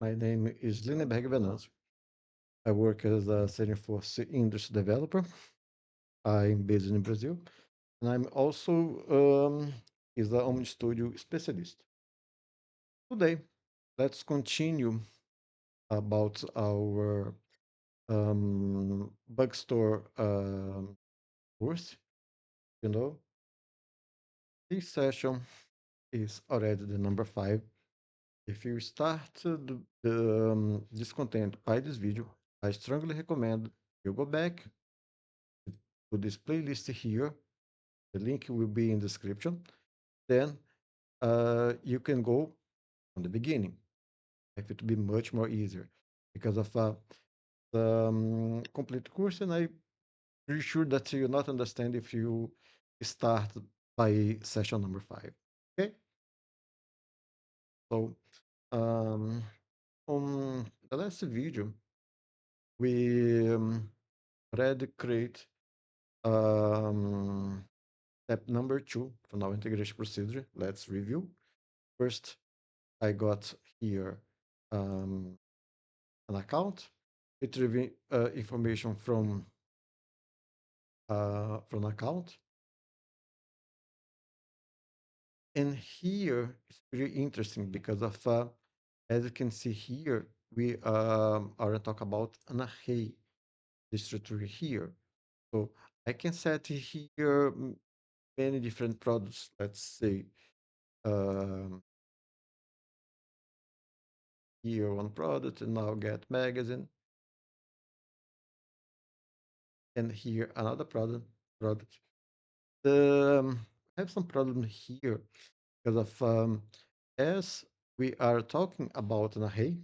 My name is Lindenberg Venancio. I work as a Salesforce industry developer. I'm based in Brazil, and I'm also is a Omni Studio specialist. Today, let's continue about our bookstore course. You know, this session is already the number 5. If you start this content by this video, I strongly recommend you go back to this playlist here. The link will be in the description. Then you can go from the beginning. It will be much more easier because of the complete course, and I'm pretty sure that you not understand if you start by session number 5. Okay, so um, on the last video, we already create um, step number 2 from our integration procedure. Let's review. First, I got here um, an account, retrieving information from account, and here it's pretty interesting because of as you can see here, we are talk about an array, the structure here. So I can set here many different products. Let's say um, here one product, and now get magazine, and here another product. I have some problem here because of as we are talking about an array,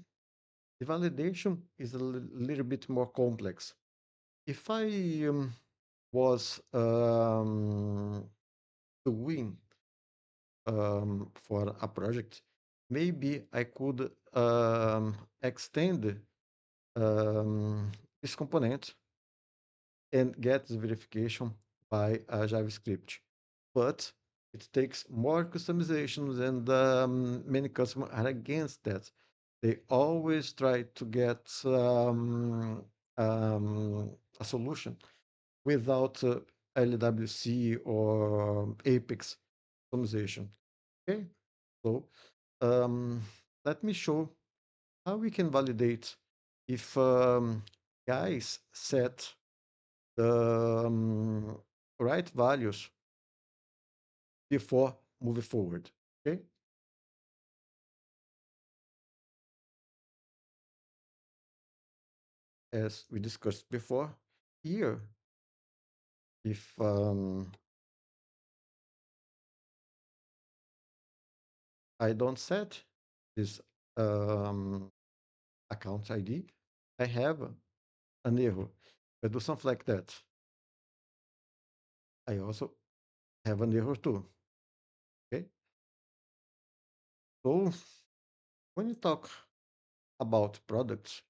the validation is a little bit more complex. If I was doing for a project, maybe I could extend this component and get the verification by JavaScript. But it takes more customizations, and many customers are against that. They always try to get a solution without LWC or Apex customization. Okay, so um, let me show how we can validate if guys set the right values before moving forward. Okay, as we discussed before, here, if I don't set this um, account ID, I have an error. If I do something like that, I also have an error too. Okay, so when you talk about products,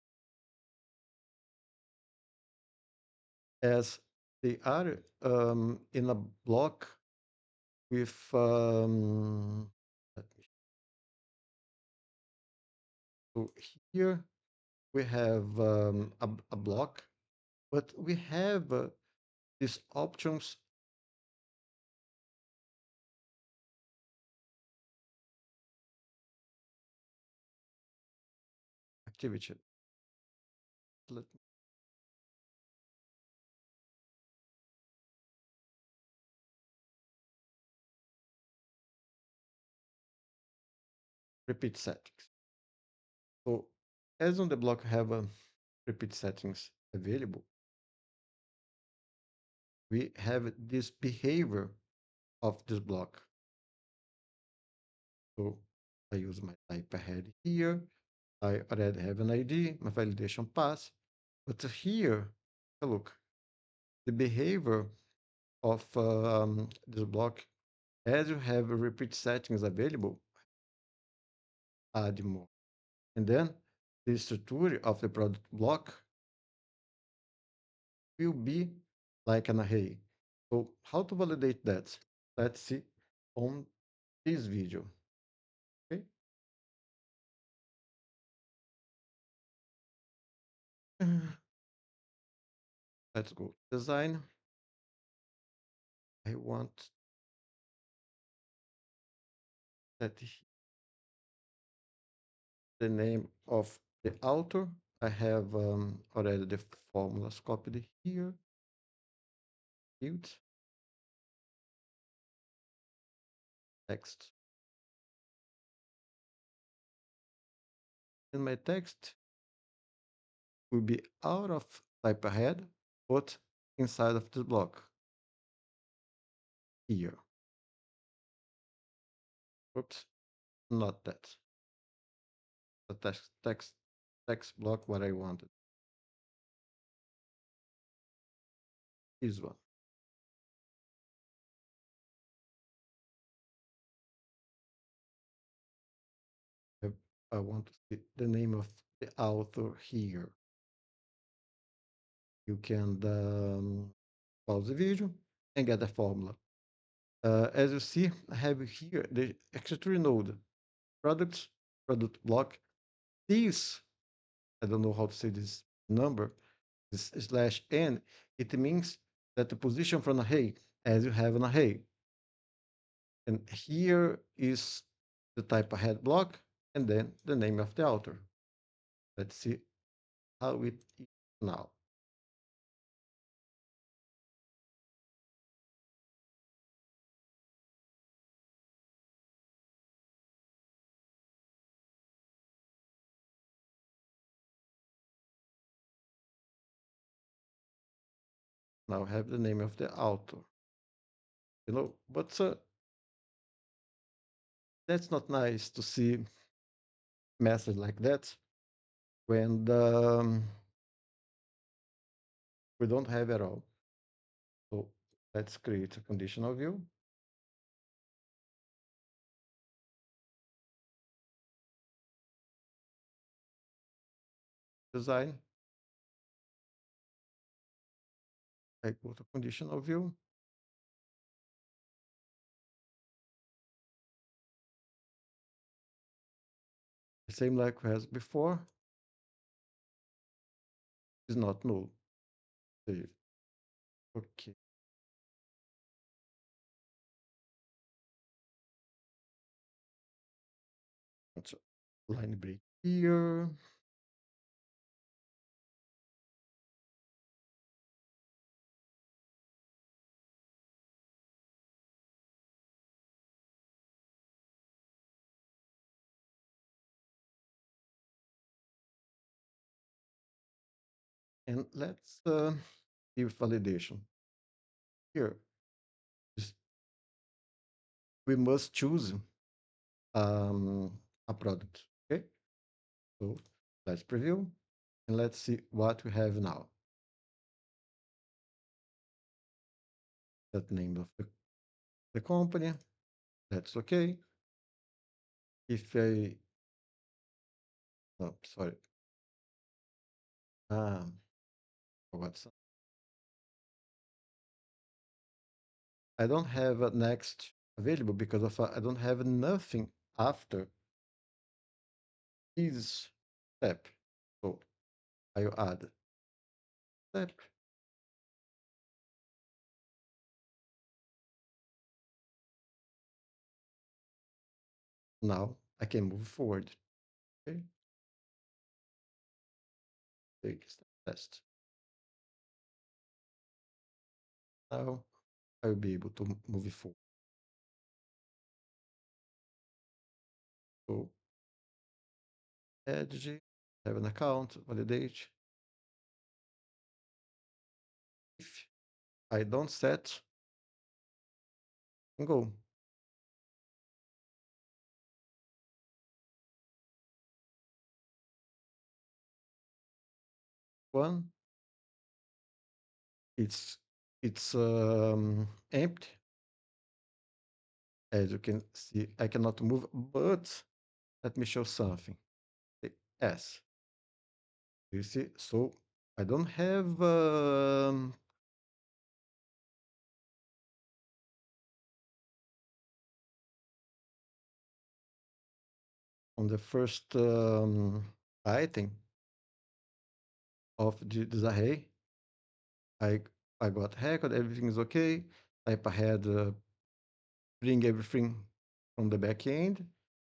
as they are in a block with let me- so here we have a block, but we have these options activity. Let me repeat settings. So as on the block have repeat settings available, we have this behavior of this block. So I use my type ahead here. I already have an ID, my validation pass. But here, look, the behavior of this block, as you have repeat settings available, add more. And then the structure of the product block will be like an array. So how to validate that? Let's see on this video. Okay. Let's go design. I want that the name of the author. I have already the formulas copied here. Field text. And my text will be out of type ahead, but inside of the block here. Oops, not that. The text block what I wanted is one. I, I want to see the name of the author here. You can pause the video and get the formula. As you see, I have here the extra node product, product block. This, I don't know how to say this number, this slash n, it means that the position from array, as you have an array. And here is the type ahead block, and then the name of the author. Let's see how it is now. Now I have the name of the author. But that's not nice to see message like that when we don't have at all. So let's create a conditional view. Design. I go to conditional view. The same like we had before. Is not null. Save. Okay. So line break here. And let's give validation. Here, we must choose a product. Okay. So let's preview and let's see what we have now. That name of the company. That's okay. If I, oh, sorry, forgot some. I don't have a next available because of I don't have nothing after this step. So I add step. Now I can move forward. Okay, take step test. Now I will be able to move forward. So edge, have an account, validate. If I don't set, and go. One, it's empty. As you can see, I cannot move, but let me show something. The S. You see, so I don't have on the first item. of this array. I I got record, everything is okay. Type ahead, bring everything from the back end.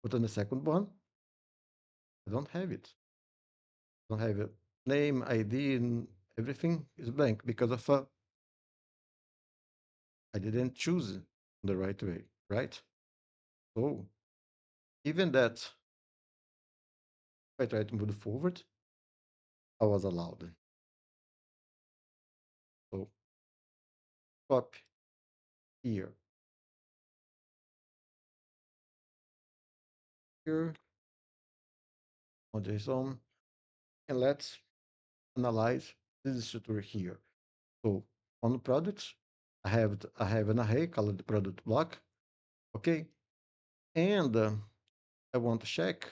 But on the second one, I don't have it. I don't have a name, ID, and everything is blank because of I didn't choose it the right way, right? So even that, if I try to move forward, I was allowed. So copy here, here on JSON, and let's analyze this structure here. So on the products, I have an array called the product block. Okay, and I want to check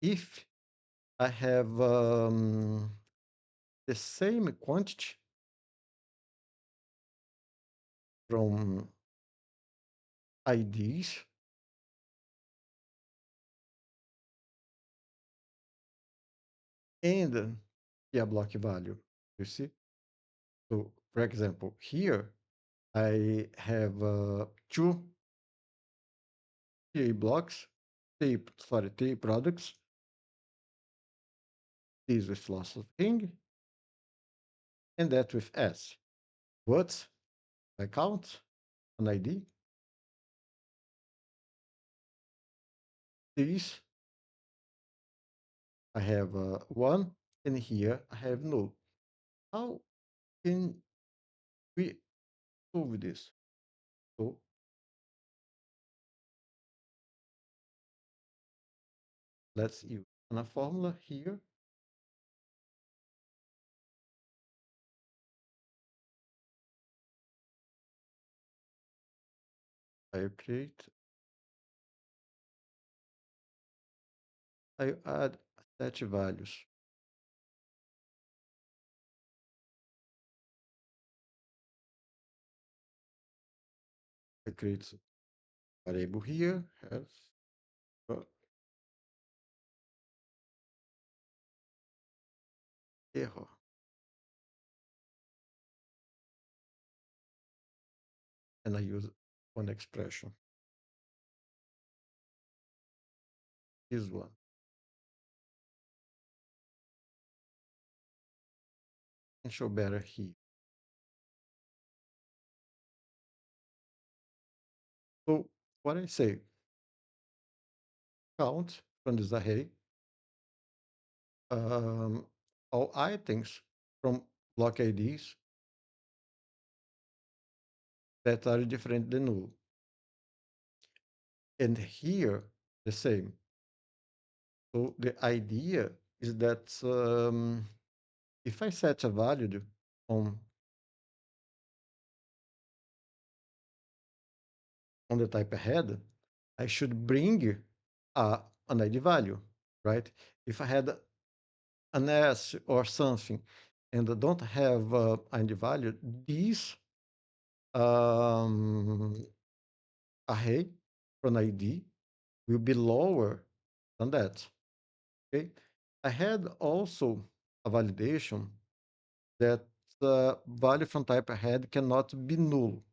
if I have the same quantity from IDs and the block value. You see? So, for example, here I have two TA blocks, TA products. This with loss of ring and that with S. But I count an ID. This I have one, and here I have null. How can we solve this? So let's use a formula here. I create, I add set values. I create variable here has error, and I use one expression. This one, and show better here. So what I say, count from this array um, all items from block IDs that are different than null. And here, the same. So the idea is that if I set a value on, on the type ahead, I should bring an ID value, right? If I had an S or something and I don't have ID value, this um, array from ID will be lower than that. Okay. I had also a validation that value from type ahead cannot be null.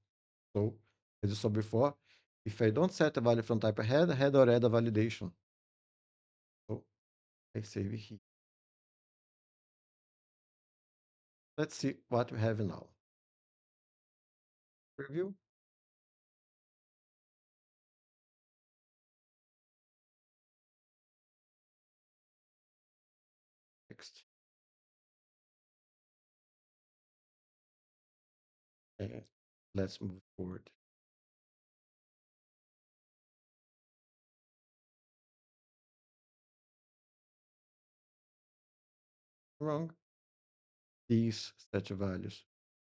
So, as you saw before, if I don't set a value from type ahead, I had already a validation. So I save it here. Let's see what we have now. Preview. Next. And let's move forward. Wrong. These set values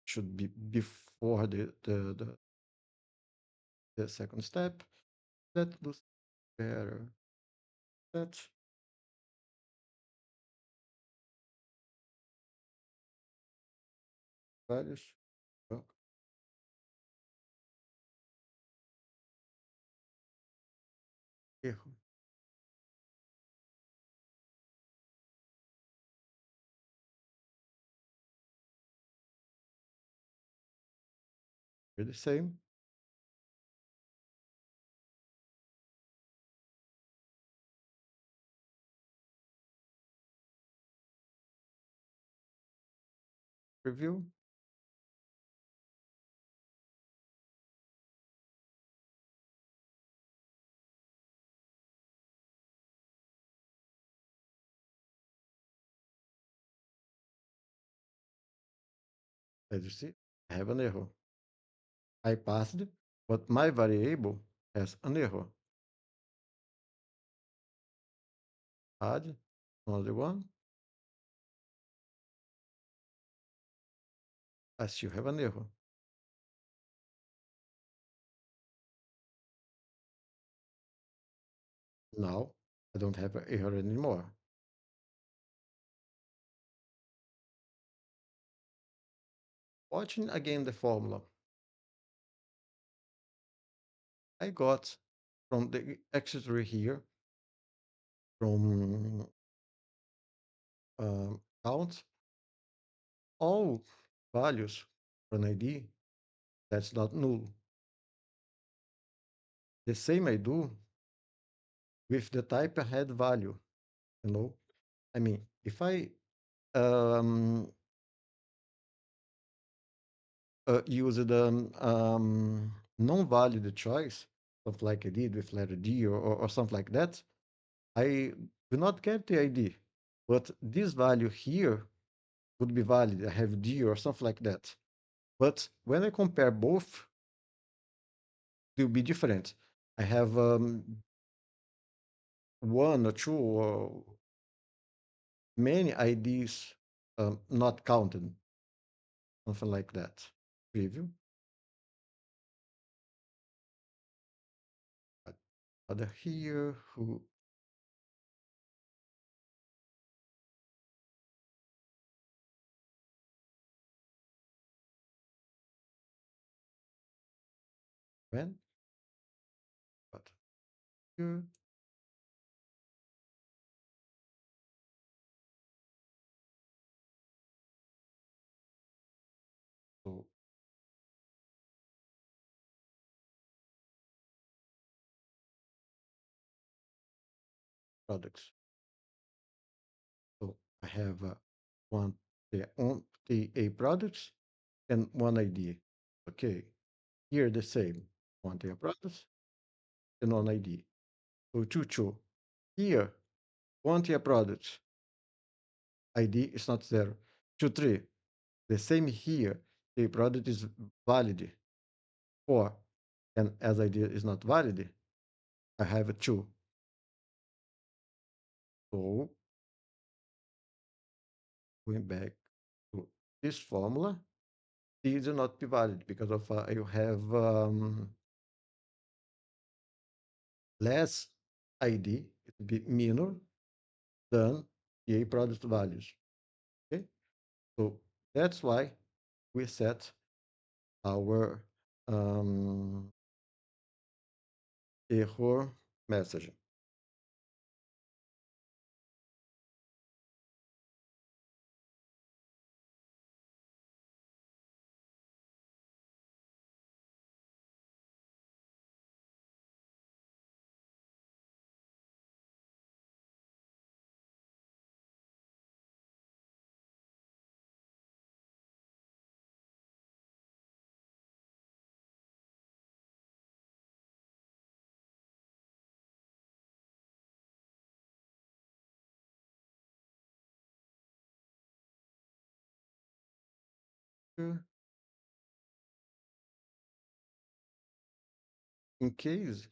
should be before the second step. That looks better. That values. Oh, erro. Here the same. Preview. As you see, I have an error. I passed, but my variable has an error. Add another one. I still have an error. Now I don't have an error anymore. Watching again the formula, I got from the accessory here, from count, all values for an ID that's not null. The same I do with the type ahead value, you know? I mean, if I um, use the non-valid choice, something like I did with letter D or something like that, I do not get the ID. But this value here would be valid. I have D or something like that. But when I compare both, it will be different. I have one or two or many IDs not counted, something like that. Preview. Other here who when, but here, so products. So I have one the A products and one ID. Okay, here the same. One the A products and one ID. So two. Here, one the A products. ID is not zero. Two, three. The same here. The product is valid. Four. And as ID is not valid, I have a two. So going back to this formula, these will not be valid because of you have less ID, it will be minor than the product values. Okay, so that's why we set our error message. In case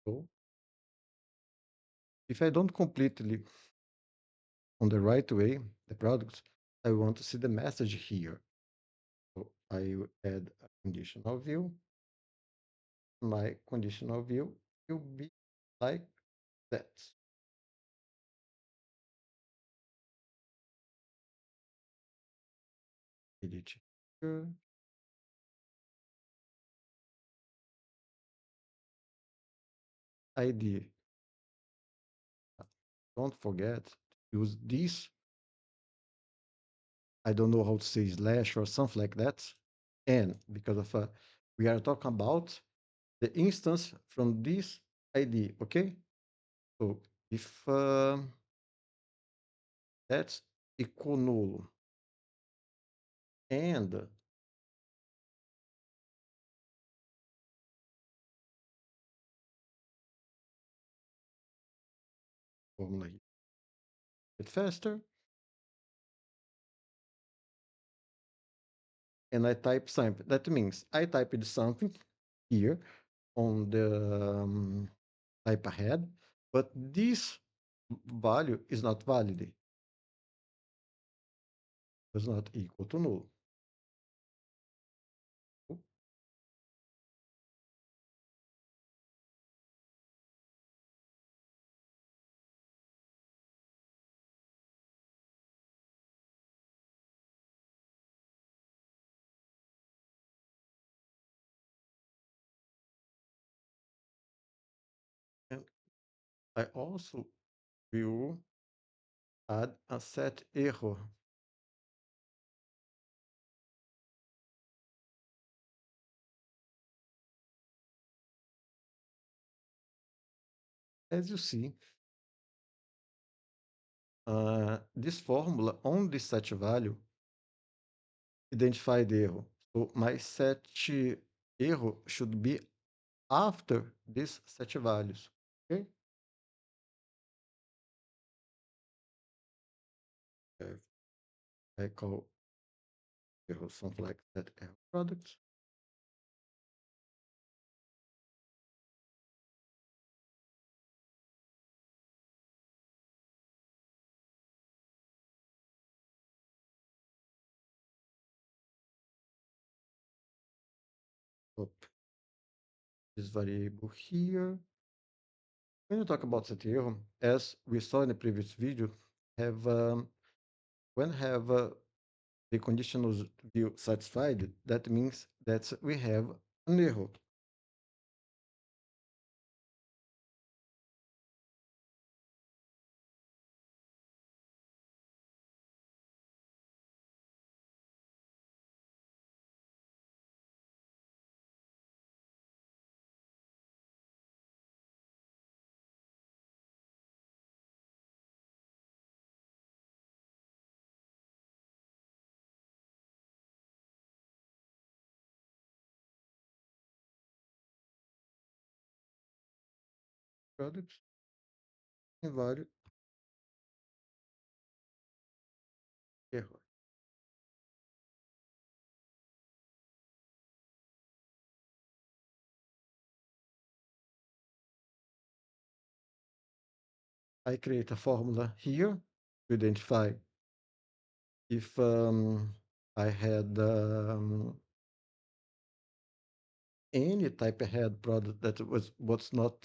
so, if I don't completely on the right way the products, I want to see the message here. So I will add a conditional view. My conditional view will be like that. Edit here. ID. Don't forget to use this. I don't know how to say slash or something like that. And because of we are talking about the instance from this ID, okay? So if that's equal null and formula here, bit faster, and I type something. That means I typed something here on the type ahead, but this value is not valid. It's not equal to null. And I also will add a set error. As you see, this formula on the set value identify the error. So my set error should be after this set values. Okay? Uh, I call error something like that error product. Up this variable here. When you talk about set error, as we saw in the previous video, have when have the conditional view satisfied, that means that we have an error. Products invalid error. I create a formula here to identify if I had any type ahead product that was not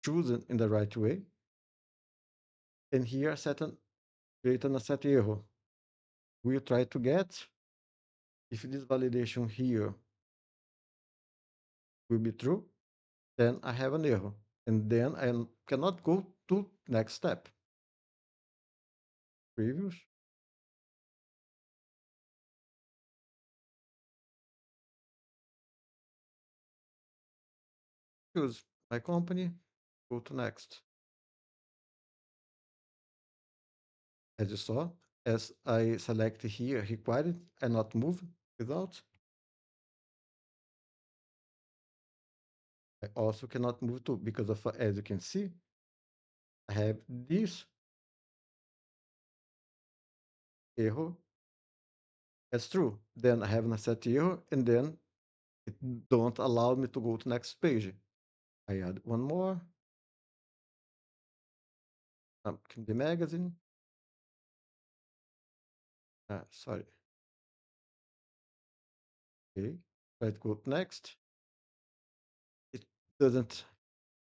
chosen in the right way. And here create a set error. We try to get if this validation here will be true, then I have an error. And then I cannot go to next step. Previous. Choose my company, go to next. As you saw, as I select here required and not move without, I also cannot move to because of as you can see, I have this error as true. Then I have a set error and then it don't allow me to go to next page. I add one more. The magazine. Sorry. Okay, let's go next. It doesn't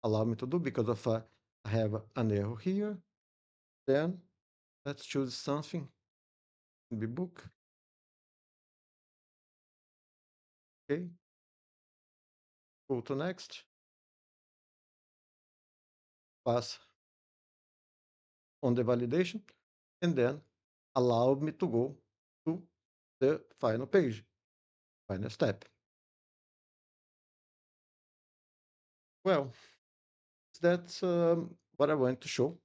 allow me to do because of I have an error here. Then let's choose something in the book. Okay, go to next, pass on the validation, and then allow me to go to the final page, final step. Well, that's what I want to show.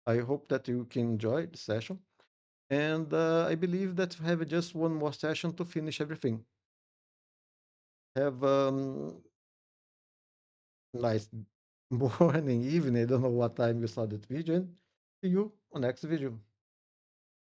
I hope that you can enjoy the session. And I believe that we have just one more session to finish everything. Have nice morning, evening. I don't know what time you saw that video. And see you on next video.